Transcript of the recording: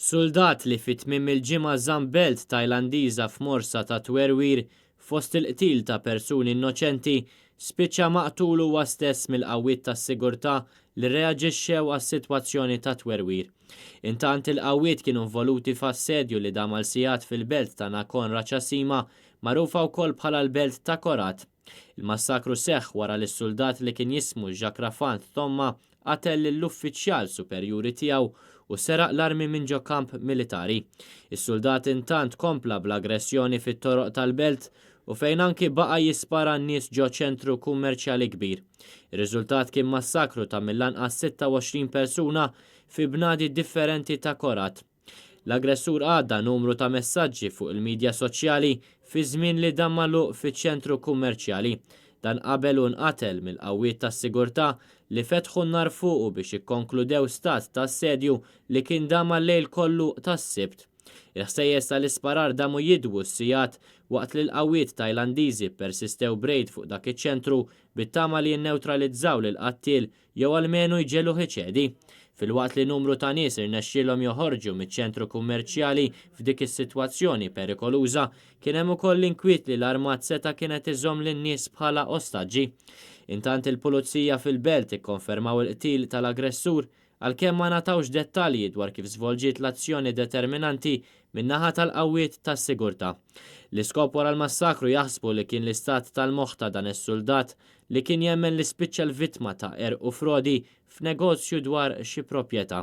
Soldat li fit-tmiem il-ġimgħa żamm belt Tajlandiża f'morsa ta' twerwir fost il-qtil ta' persuni innoċenti spiċċa maqtul huwa stess mill-qawwiet tas-sigurtà li reaġixxew għas-sitwazzjoni ta' twerwir. Intant il-qawwiet kienu involuti f'assedju li damal sigħat fil-belt ta' Nakhon Ratchasima magħrufa wkoll bħala l-belt ta' Korat. Il-massakru seħħ wara li s-soldat li kien jismu Jakrafant Thomma qatel lill-uffiċjal superjuri tiegħu u seraq l-armi minn ġo kamp militari. Is-soldat intant kompla bl-aggressjoni fit-toroq tal-belt u fejn anki baqa' jispara n-nies ġo ċentru kummerċjali kbir. Ir-riżultat kien massakru ta' mill-anqas 26 persuna fi bnadi differenti ta' Korat. L-aggressur għadda numru ta' messaġġi fuq il-medja soċjali fi żmien li dammalu fiċ-ċentru kummerċjali. Dan qabel u nqatel mill-qawwiet tas-sigurtà li fetħu n-nar fuqu biex ikkonkludew stat ta' assedju li kien dama l-lejl kollu tas-sibt. Il-ħsejjes tal-isparar damu jidwu s-sigħat waqt li l-qawwiet Tajlandiżi persistew brejd fuq dak iċ-ċentru bit-tama li jinnewtralizzaw lil qattil jew almenu jġelu ħiċedi. Fil-waqt li numru ta' nies irnexxielhom joħorġu miċ-ċentru kummerċjali f'dik is-sitwazzjoni perikoluża, kien hemm ukoll l-inkwiet li l-armat seta' kienet iżomm lin-nies bħala ostaġġi. Intant il-pulizija fil-belt ikkonfermaw il-qtil tal-aggressur għalkemm ma natawx dettalji dwar kif żvolġiet l-azzjoni determinanti min-naħa tal-qawwiet tas-sigurtà. L-iskop wara l-massakru jaħsbu li kien l-istat tal-moħħ ta' dan is-soldat li kien jemmen li spiċċa l-vittma ta' erq u frodi f'negozju dwar xi proprjetà.